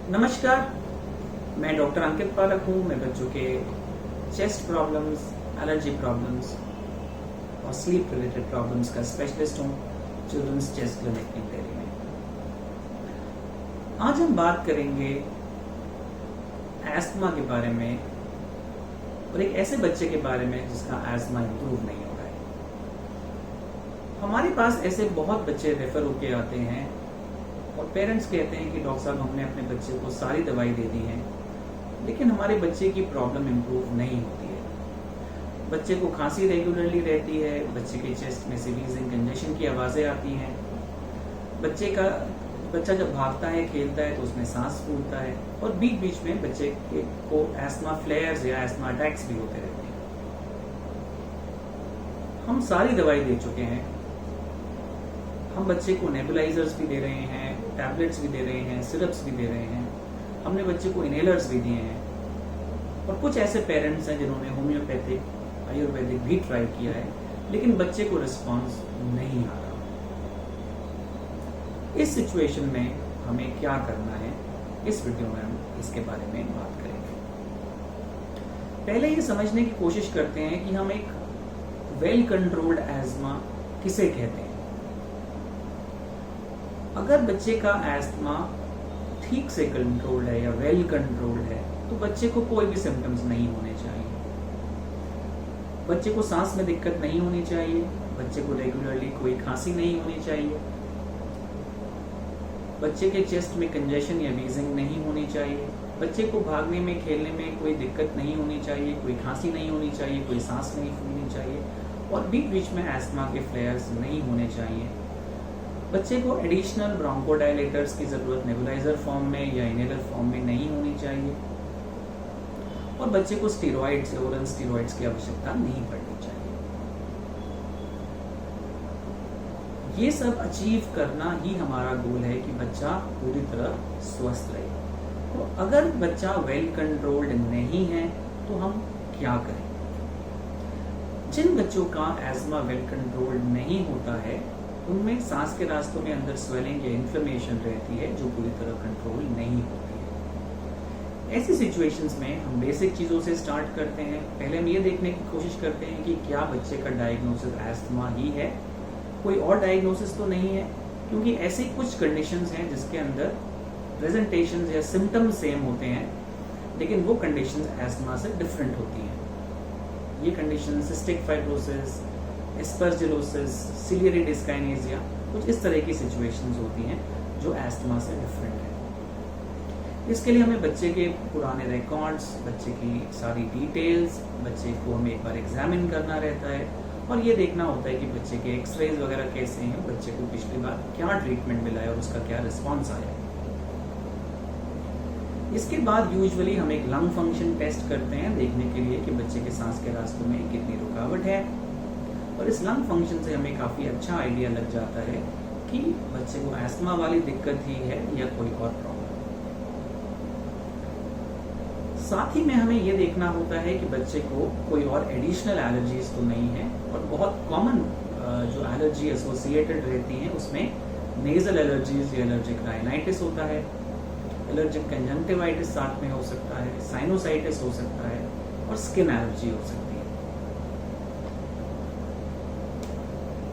नमस्कार, मैं डॉक्टर अंकित पालक हूँ। मैं बच्चों के चेस्ट प्रॉब्लम्स, एलर्जी प्रॉब्लम्स और स्लीप रिलेटेड प्रॉब्लम्स का स्पेशलिस्ट हूँ children's chest clinic in Delhi में। आज हम बात करेंगे एस्थमा के बारे में और एक ऐसे बच्चे के बारे में जिसका एस्थमा इंप्रूव नहीं हो रहा है। हमारे पास ऐसे बहुत बच्चे रेफर होके आते हैं और पेरेंट्स कहते हैं कि डॉक्टर साहब हमने अपने बच्चे को सारी दवाई दे दी है, लेकिन हमारे बच्चे की प्रॉब्लम इम्प्रूव नहीं होती है। बच्चे को खांसी रेगुलरली रहती है, बच्चे के चेस्ट में से वीजिंग कंजेशन की आवाज़ें आती हैं, बच्चा जब भागता है खेलता है तो उसमें सांस फूलता है और बीच बीच में बच्चे को एस्थमा फ्लेयर्स या एस्थमा अटैक्स भी होते रहते हैं। हम सारी दवाई दे चुके हैं, हम बच्चे को नेबुलाइजर्स भी दे रहे हैं, टैबलेट्स भी दे रहे हैं, सिरप्स भी दे रहे हैं, हमने बच्चे को इनहेलर्स भी दिए हैं और कुछ ऐसे पेरेंट्स हैं जिन्होंने होम्योपैथिक, आयुर्वेदिक भी ट्राई किया है, लेकिन बच्चे को रिस्पॉन्स नहीं आ रहा। इस सिचुएशन में हमें क्या करना है, इस वीडियो में हम इसके बारे में बात करेंगे। पहले ये समझने की कोशिश करते हैं कि हम एक वेल कंट्रोल्ड एस्थमा किसे कहते हैं। अगर बच्चे का एस्थमा ठीक से कंट्रोल्ड है या वेल कंट्रोल्ड है तो बच्चे को कोई भी सिम्टम्स नहीं होने चाहिए। बच्चे को सांस में दिक्कत नहीं होनी चाहिए, बच्चे को रेगुलरली कोई खांसी नहीं होनी चाहिए, बच्चे के चेस्ट में कंजेशन या वीजिंग नहीं होनी चाहिए, बच्चे को भागने में खेलने में कोई दिक्कत नहीं होनी चाहिए, कोई खांसी नहीं होनी चाहिए, कोई सांस नहीं फूलनी चाहिए और बीच बीच में एस्थमा के फ्लेयर्स नहीं होने चाहिए। बच्चे को एडिशनल ब्रोंकोडायलेटर्स की जरूरत नेबुलाइजर फॉर्म में या इनहेलर फॉर्म में नहीं होनी चाहिए और बच्चे को स्टेरॉइड्स या ओरल स्टेरॉइड्स की आवश्यकता नहीं पड़नी चाहिए। ये सब अचीव करना ही हमारा गोल है कि बच्चा पूरी तरह स्वस्थ रहे। तो अगर बच्चा वेल कंट्रोल्ड नहीं है तो हम क्या करें? जिन बच्चों का एस्थमा वेल कंट्रोल्ड नहीं होता है उनमें सांस के रास्तों में अंदर स्वेलिंग या इन्फ्लेमेशन रहती है जो पूरी तरह कंट्रोल नहीं होती है। ऐसी सिचुएशंस में हम बेसिक चीज़ों से स्टार्ट करते हैं। पहले हम ये देखने की कोशिश करते हैं कि क्या बच्चे का डायग्नोसिस एस्थमा ही है, कोई और डायग्नोसिस तो नहीं है, क्योंकि ऐसी कुछ कंडीशंस हैं जिसके अंदर प्रेजेंटेशंस या सिम्टम्स सेम होते हैं लेकिन वो कंडीशंस एस्थमा से डिफरेंट होती हैं। ये condition cystic fibrosis, aspergillosis, ciliary dyskinesia, कुछ इस तरह की सिचुएशंस होती हैं जो एस्थमा से डिफरेंट है। इसके लिए हमें बच्चे के पुराने रिकॉर्ड्स, बच्चे की सारी डिटेल्स, बच्चे को हमें एक बार एग्जामिन करना रहता है और ये देखना होता है कि बच्चे के एक्सरेज वगैरह कैसे हैं, बच्चे को पिछली बार क्या ट्रीटमेंट मिला है और उसका क्या रिस्पॉन्स आया है। इसके बाद यूजुअली हम एक लंग फंक्शन टेस्ट करते हैं देखने के लिए कि बच्चे के सांस के रास्तों में कितनी रुकावट है और इस लंग फंक्शन से हमें काफ़ी अच्छा आइडिया लग जाता है कि बच्चे को एस्थमा वाली दिक्कत ही है या कोई और प्रॉब्लम। साथ ही में हमें यह देखना होता है कि बच्चे को कोई और एडिशनल एलर्जीज तो नहीं है और बहुत कॉमन जो एलर्जी एसोसिएटेड रहती हैं उसमें नेजल एलर्जीज या एलर्जिक राइनाइटिस होता है, एलर्जिक कंजंक्टिवाइटिस साथ में हो सकता है, साइनोसाइटिस हो सकता है और स्किन एलर्जी हो सकती है।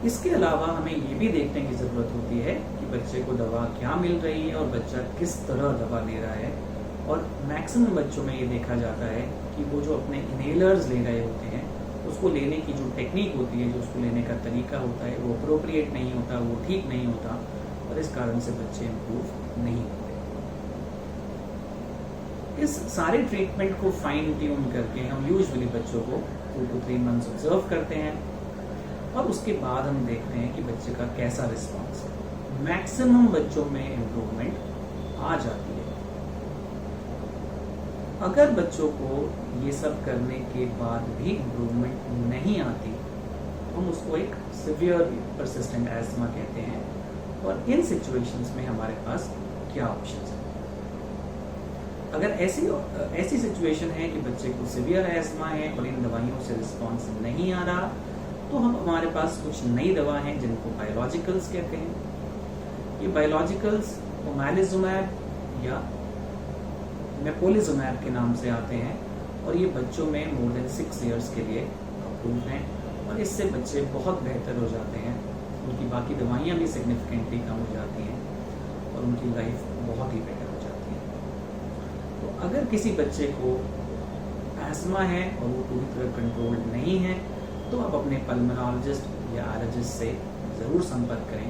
इसके अलावा हमें ये भी देखने की ज़रूरत होती है कि बच्चे को दवा क्या मिल रही है और बच्चा किस तरह दवा ले रहा है। और मैक्सिमम बच्चों में ये देखा जाता है कि वो जो अपने इनहेलर्स ले रहे होते हैं उसको लेने की जो टेक्निक होती है, जो उसको लेने का तरीका होता है, वो अप्रोप्रिएट नहीं होता, वो ठीक नहीं होता और इस कारण से बच्चे इम्प्रूव नहीं होते। इस सारे ट्रीटमेंट को फाइन ट्यून करके हम यूजुअली बच्चों को 2 to 3 मंथ्स ऑब्जर्व करते हैं और उसके बाद हम देखते हैं कि बच्चे का कैसा रिस्पॉन्स है। मैक्सिमम बच्चों में इम्प्रूवमेंट आ जाती है। अगर बच्चों को ये सब करने के बाद भी इम्प्रूवमेंट नहीं आती तो हम उसको एक सिवियर परसिस्टेंट एस्थमा कहते हैं और इन सिचुएशंस में हमारे पास क्या ऑप्शंस हैं। अगर ऐसी सिचुएशन है कि बच्चे को सिवियर एस्थमा है और इन दवाइयों से रिस्पॉन्स नहीं आ रहा तो हमारे पास कुछ नई दवा हैं जिनको बायोलॉजिकल्स कहते हैं। ये बायोलॉजिकल्स ओमैलिजुमैब या मेपोलिजुमैब के नाम से आते हैं और ये बच्चों में मोर देन 6 इयर्स के लिए अप्रूव हैं और इससे बच्चे बहुत बेहतर हो जाते हैं, उनकी बाकी दवाइयाँ भी सिग्निफिकेंटली कम हो जाती हैं और उनकी लाइफ बहुत ही बेटर हो जाती है। तो अगर किसी बच्चे को एस्मा है और वो पूरी तरह कंट्रोल्ड नहीं है तो आप अपने पल्मोनोलॉजिस्ट या एलर्जिस्ट से ज़रूर संपर्क करें।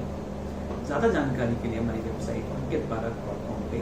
ज़्यादा जानकारी के लिए हमारी वेबसाइट ankitbharat.com पे